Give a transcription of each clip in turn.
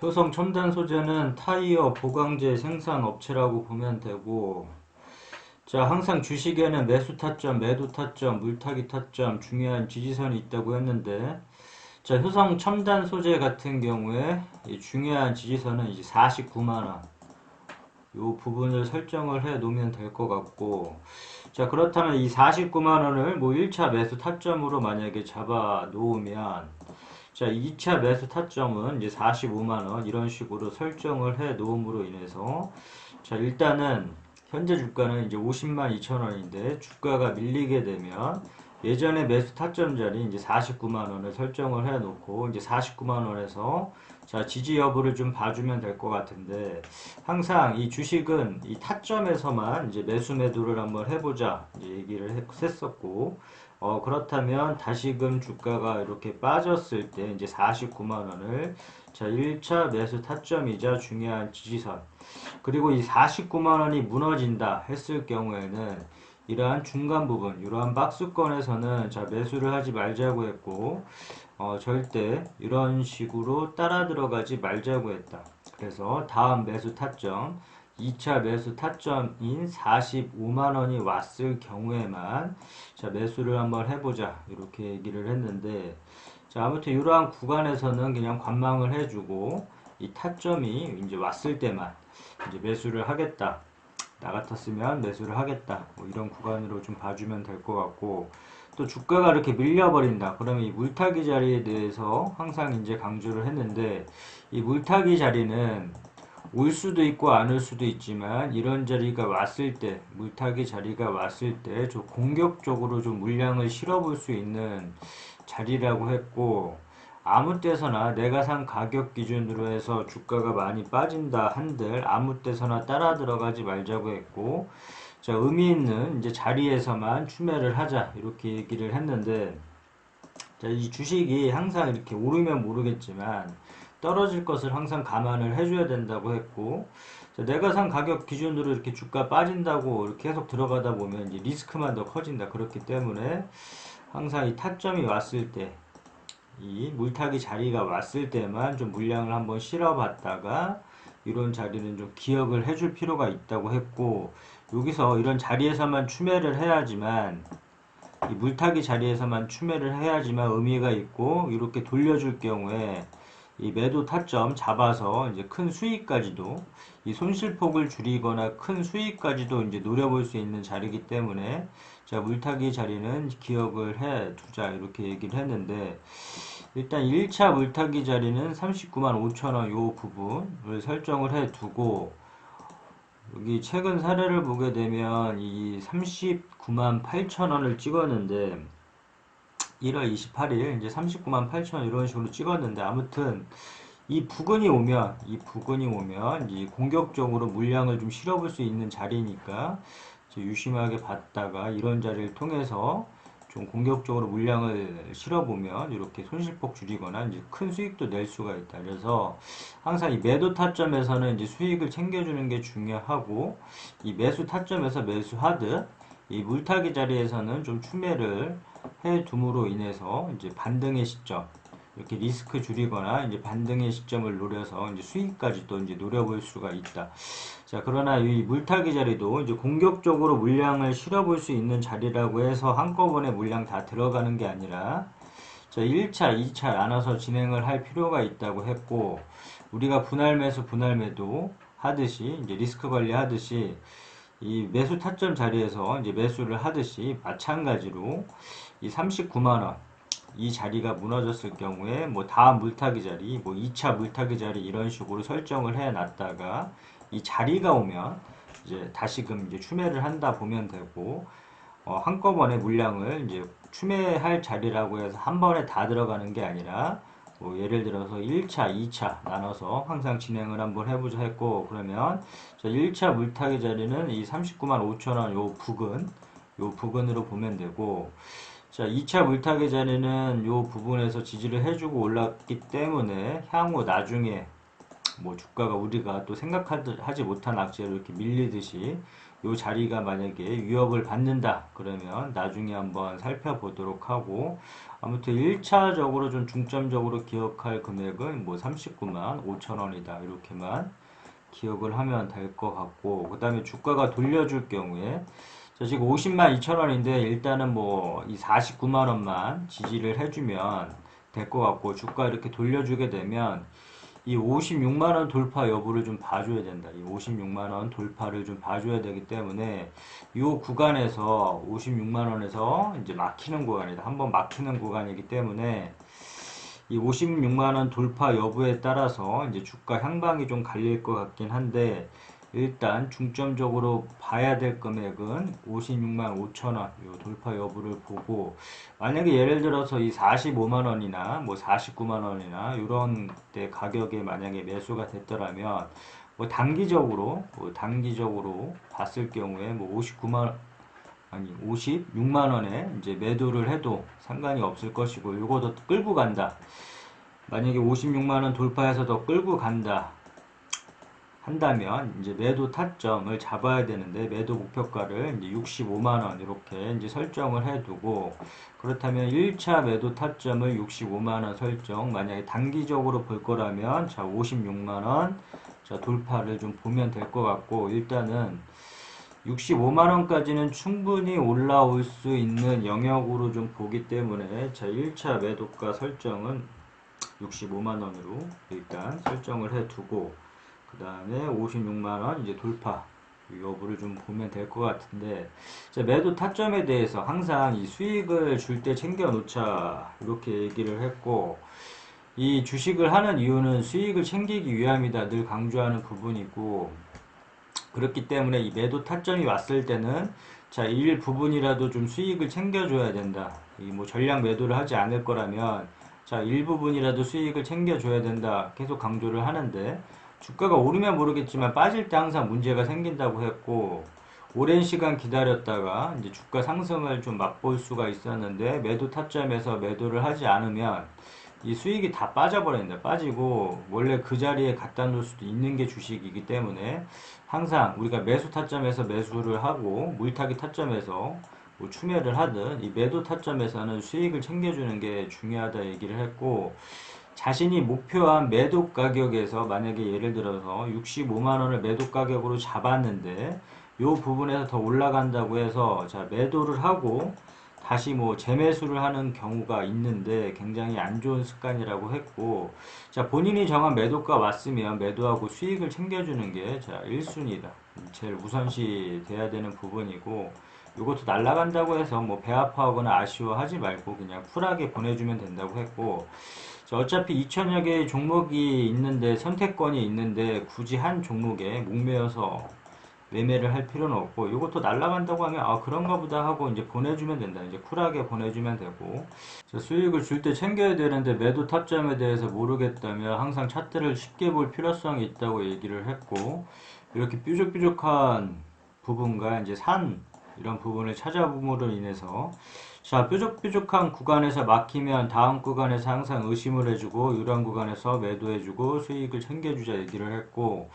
효성 첨단 소재는 타이어 보강제 생산 업체라고 보면 되고, 자, 항상 주식에는 매수 타점, 매도 타점, 물타기 타점, 중요한 지지선이 있다고 했는데, 자, 효성 첨단 소재 같은 경우에 이 중요한 지지선은 이제 49만 원. 요 부분을 설정을 해 놓으면 될 것 같고, 자, 그렇다면 이 49만 원을 뭐 1차 매수 타점으로 만약에 잡아 놓으면, 자, 2차 매수 타점은 이제 45만원 이런 식으로 설정을 해 놓음으로 인해서, 자, 일단은 현재 주가는 이제 50만 2천원인데 주가가 밀리게 되면 예전에 매수 타점 자리 이제 49만원을 설정을 해 놓고 이제 49만원에서 자, 지지 여부를 좀 봐주면 될 것 같은데, 항상 이 주식은 이 타점에서만 이제 매수 매도를 한번 해보자 이제 얘기를 했었고, 그렇다면 다시금 주가가 이렇게 빠졌을 때 이제 49만 원을 자, 1차 매수 타점이자 중요한 지지선, 그리고 이 49만 원이 무너진다 했을 경우에는 이러한 중간 부분, 이러한 박스권에서는 자, 매수를 하지 말자고 했고, 절대 이런 식으로 따라 들어가지 말자고 했다. 그래서 다음 매수 타점, 2차 매수 타점인 45만원이 왔을 경우에만 자, 매수를 한번 해보자 이렇게 얘기를 했는데, 자, 아무튼 이러한 구간에서는 그냥 관망을 해주고 이 타점이 이제 왔을 때만 이제 매수를 하겠다, 나 같았으면 매수를 하겠다, 뭐 이런 구간으로 좀 봐주면 될 것 같고, 또 주가가 이렇게 밀려버린다 그러면 이 물타기 자리에 대해서 항상 이제 강조를 했는데, 이 물타기 자리는 올 수도 있고 안 올 수도 있지만 이런 자리가 왔을 때, 물타기 자리가 왔을 때 좀 공격적으로 좀 물량을 실어볼 수 있는 자리라고 했고, 아무 때서나 내가 산 가격 기준으로 해서 주가가 많이 빠진다 한들 아무 때서나 따라 들어가지 말자고 했고, 자, 의미 있는 이제 자리에서만 추매를 하자 이렇게 얘기를 했는데, 자, 이 주식이 항상 이렇게 오르면 모르겠지만 떨어질 것을 항상 감안을 해줘야 된다고 했고, 자, 내가 산 가격 기준으로 이렇게 주가 빠진다고 이렇게 계속 들어가다 보면 이제 리스크만 더 커진다. 그렇기 때문에 항상 이 타점이 왔을 때, 이 물타기 자리가 왔을 때만 좀 물량을 한번 실어봤다가 이런 자리는 좀 기억을 해줄 필요가 있다고 했고, 여기서 이런 자리에서만 추매를 해야지만, 이 물타기 자리에서만 추매를 해야지만 의미가 있고, 이렇게 돌려줄 경우에 이 매도 타점 잡아서 이제 큰 수익까지도, 이 손실폭을 줄이거나 큰 수익까지도 이제 노려볼 수 있는 자리이기 때문에, 자, 물타기 자리는 기억을 해 두자 이렇게 얘기를 했는데, 일단 1차 물타기 자리는 39만 5천원 요 부분을 설정을 해 두고, 여기 최근 사례를 보게 되면 이 39만 8천원을 찍었는데, 1월 28일 이제 39만 8천원 이런 식으로 찍었는데, 아무튼 이 부근이 오면 이 공격적으로 물량을 좀 실어볼 수 있는 자리니까 이제 유심하게 봤다가 이런 자리를 통해서 좀 공격적으로 물량을 실어보면 이렇게 손실폭 줄이거나 이제 큰 수익도 낼 수가 있다. 그래서 항상 이 매도 타점에서는 이제 수익을 챙겨주는 게 중요하고, 이 매수 타점에서 매수하듯 이 물타기 자리에서는 좀 추매를 해 둠으로 인해서 이제 반등의 시점, 이렇게 리스크 줄이거나 이제 반등의 시점을 노려서 이제 수익까지 또 이제 노려볼 수가 있다. 자, 그러나 이 물타기 자리도 이제 공격적으로 물량을 실어볼 수 있는 자리라고 해서 한꺼번에 물량 다 들어가는 게 아니라, 자, 1차, 2차 나눠서 진행을 할 필요가 있다고 했고, 우리가 분할 매수, 분할 매도 하듯이 이제 리스크 관리 하듯이 이 매수 타점 자리에서 이제 매수를 하듯이 마찬가지로 이 39만 원 이 자리가 무너졌을 경우에 뭐 다음 물타기 자리, 뭐 2차 물타기 자리 이런 식으로 설정을 해 놨다가 이 자리가 오면 이제 다시금 이제 추매를 한다 보면 되고, 한꺼번에 물량을 이제 추매할 자리라고 해서 한 번에 다 들어가는 게 아니라 뭐 예를 들어서 1차, 2차 나눠서 항상 진행을 한번 해보자 했고, 그러면 1차 물타기 자리는 이 39만 5천원 요 부근으로 보면 되고, 자, 2차 물타기 자리는 요 부분에서 지지를 해주고 올랐기 때문에 향후 나중에 뭐 주가가 우리가 또 생각하지 못한 악재로 이렇게 밀리듯이 요 자리가 만약에 위협을 받는다 그러면 나중에 한번 살펴보도록 하고, 아무튼 1차적으로 좀 중점적으로 기억할 금액은 뭐 39만 5천 원이다 이렇게만 기억을 하면 될 것 같고, 그 다음에 주가가 돌려줄 경우에 자, 지금 50만 2천 원인데 일단은 뭐 이 49만 원만 지지를 해주면 될 것 같고, 주가 이렇게 돌려주게 되면 이 56만 원 돌파 여부를 좀 봐줘야 된다. 이 56만 원 돌파를 좀 봐줘야 되기 때문에 이 구간에서 56만 원에서 이제 막히는 구간이다. 한번 막히는 구간이기 때문에 이 56만 원 돌파 여부에 따라서 이제 주가 향방이 좀 갈릴 것 같긴 한데, 일단 중점적으로 봐야 될 금액은 56만 5천 원 요 돌파 여부를 보고, 만약에 예를 들어서 이 45만 원이나 뭐 49만 원이나 이런 때 가격에 만약에 매수가 됐더라면 뭐 단기적으로 봤을 경우에 뭐 56만 원에 이제 매도를 해도 상관이 없을 것이고, 이거도 끌고 간다. 만약에 56만 원 돌파해서 더 끌고 간다 한다면 이제 매도 타점을 잡아야 되는데, 매도 목표가를 이제 65만 원 이렇게 이제 설정을 해두고, 그렇다면 1차 매도 타점을 65만 원 설정. 만약에 단기적으로 볼 거라면 자 56만 원 자 돌파를 좀 보면 될 것 같고, 일단은 65만 원까지는 충분히 올라올 수 있는 영역으로 좀 보기 때문에 자 1차 매도가 설정은 65만 원으로 일단 설정을 해 두고, 그 다음에 56만 원 이제 돌파 여부를 좀 보면 될 것 같은데, 매도 타점에 대해서 항상 이 수익을 줄 때 챙겨 놓자 이렇게 얘기를 했고, 이 주식을 하는 이유는 수익을 챙기기 위함이다 늘 강조하는 부분이고, 그렇기 때문에 이 매도 타점이 왔을 때는 자 일부분이라도 좀 수익을 챙겨줘야 된다. 이 뭐 전량 매도를 하지 않을 거라면 자 일부분이라도 수익을 챙겨줘야 된다 계속 강조를 하는데, 주가가 오르면 모르겠지만 빠질 때 항상 문제가 생긴다고 했고, 오랜 시간 기다렸다가 이제 주가 상승을 좀 맛볼 수가 있었는데, 매도 타점에서 매도를 하지 않으면 이 수익이 다 빠져버린다. 빠지고 원래 그 자리에 갖다 놓을 수도 있는 게 주식이기 때문에 항상 우리가 매수 타점에서 매수를 하고 물타기 타점에서 뭐 추매를 하든 이 매도 타점에서는 수익을 챙겨주는 게 중요하다 얘기를 했고, 자신이 목표한 매도 가격에서 만약에 예를 들어서 65만 원을 매도 가격으로 잡았는데 이 부분에서 더 올라간다고 해서 자 매도를 하고 다시 뭐 재매수를 하는 경우가 있는데 굉장히 안 좋은 습관이라고 했고, 자 본인이 정한 매도가 왔으면 매도하고 수익을 챙겨주는 게 자 1순위다. 제일 우선시 돼야 되는 부분이고, 이것도 날라간다고 해서 뭐 배 아파하거나 아쉬워하지 말고 그냥 쿨하게 보내주면 된다고 했고, 자, 어차피 2000여 개의 종목이 있는데 선택권이 있는데 굳이 한 종목에 목매여서 매매를 할 필요는 없고, 이것도 날라간다고 하면 아 그런가 보다 하고 이제 보내주면 된다. 이제 쿨하게 보내주면 되고, 자, 수익을 줄 때 챙겨야 되는데 매도 타점에 대해서 모르겠다면 항상 차트를 쉽게 볼 필요성이 있다고 얘기를 했고, 이렇게 뾰족뾰족한 부분과 이제 산 이런 부분을 찾아봄으로 인해서 자 뾰족뾰족한 구간에서 막히면 다음 구간에서 항상 의심을 해주고, 이런 구간에서 매도해주고 수익을 챙겨주자 얘기를 했고,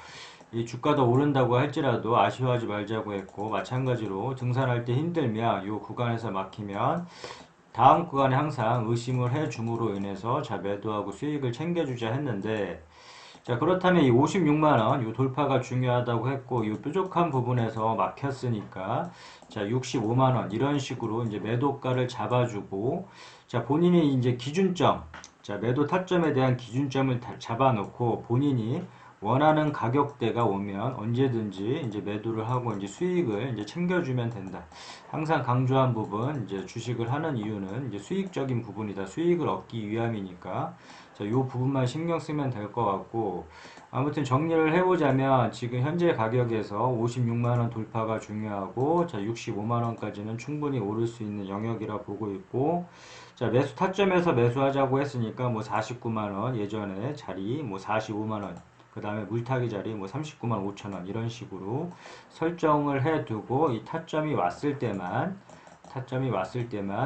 이 주가도 오른다고 할지라도 아쉬워하지 말자고 했고, 마찬가지로 등산할 때 힘들면 이 구간에서 막히면 다음 구간에 항상 의심을 해줌으로 인해서 자 매도하고 수익을 챙겨주자 했는데, 자 그렇다면 이 56만원 이 돌파가 중요하다고 했고, 이 뾰족한 부분에서 막혔으니까 자 65만원 이런 식으로 이제 매도가를 잡아주고, 자 본인이 이제 기준점 자 매도 타점에 대한 기준점을 잡아놓고 본인이 원하는 가격대가 오면 언제든지 이제 매도를 하고 이제 수익을 이제 챙겨주면 된다. 항상 강조한 부분, 이제 주식을 하는 이유는 이제 수익적인 부분이다. 수익을 얻기 위함이니까. 자, 요 부분만 신경 쓰면 될 것 같고, 아무튼 정리를 해보자면 지금 현재 가격에서 56만원 돌파가 중요하고, 자, 65만원까지는 충분히 오를 수 있는 영역이라 보고 있고, 자, 매수 타점에서 매수하자고 했으니까 뭐 49만원 예전에 자리 뭐 45만원, 그 다음에 물타기 자리 뭐 39만 5천원 이런 식으로 설정을 해두고, 이 타점이 왔을 때만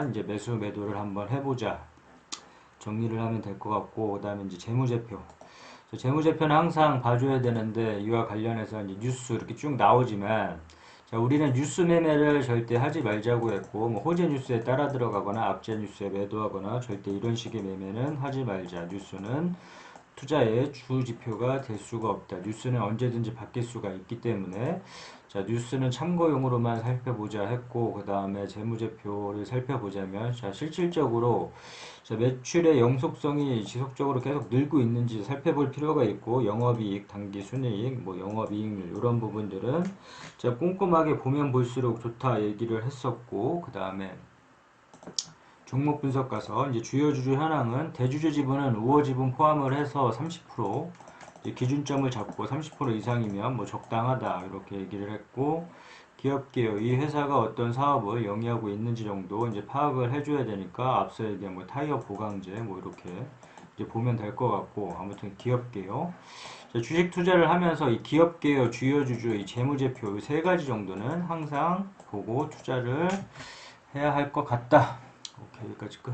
이제 매수 매도를 한번 해보자 정리를 하면 될 것 같고, 그 다음에 이제 재무제표. 재무제표는 항상 봐줘야 되는데, 이와 관련해서 이제 뉴스 이렇게 쭉 나오지만 자, 우리는 뉴스 매매를 절대 하지 말자고 했고, 뭐 호재 뉴스에 따라 들어가거나 악재 뉴스에 매도하거나 절대 이런 식의 매매는 하지 말자. 뉴스는 투자의 주 지표가 될 수가 없다. 뉴스는 언제든지 바뀔 수가 있기 때문에 자, 뉴스는 참고용으로만 살펴보자 했고 그 다음에 재무제표를 살펴보자면 자, 실질적으로 자, 매출의 영속성이 지속적으로 계속 늘고 있는지 살펴볼 필요가 있고 영업이익, 당기순이익, 뭐 영업이익률 이런 부분들은 자, 꼼꼼하게 보면 볼수록 좋다 얘기를 했었고 그 다음에 종목 분석 가서 이제 주요 주주 현황은 대주주 지분은 우호 지분 포함을 해서 30% 이제 기준점을 잡고 30% 이상이면 뭐 적당하다 이렇게 얘기를 했고 기업계요 이 회사가 어떤 사업을 영위하고 있는지 정도 이제 파악을 해줘야 되니까 앞서 얘기한 뭐 타이어 보강제 뭐 이렇게 이제 보면 될 것 같고 아무튼 기업계요 주식 투자를 하면서 이 기업계요 주요 주주 이 재무제표 이 세 가지 정도는 항상 보고 투자를 해야 할 것 같다. 오케이, 여기까지 끝.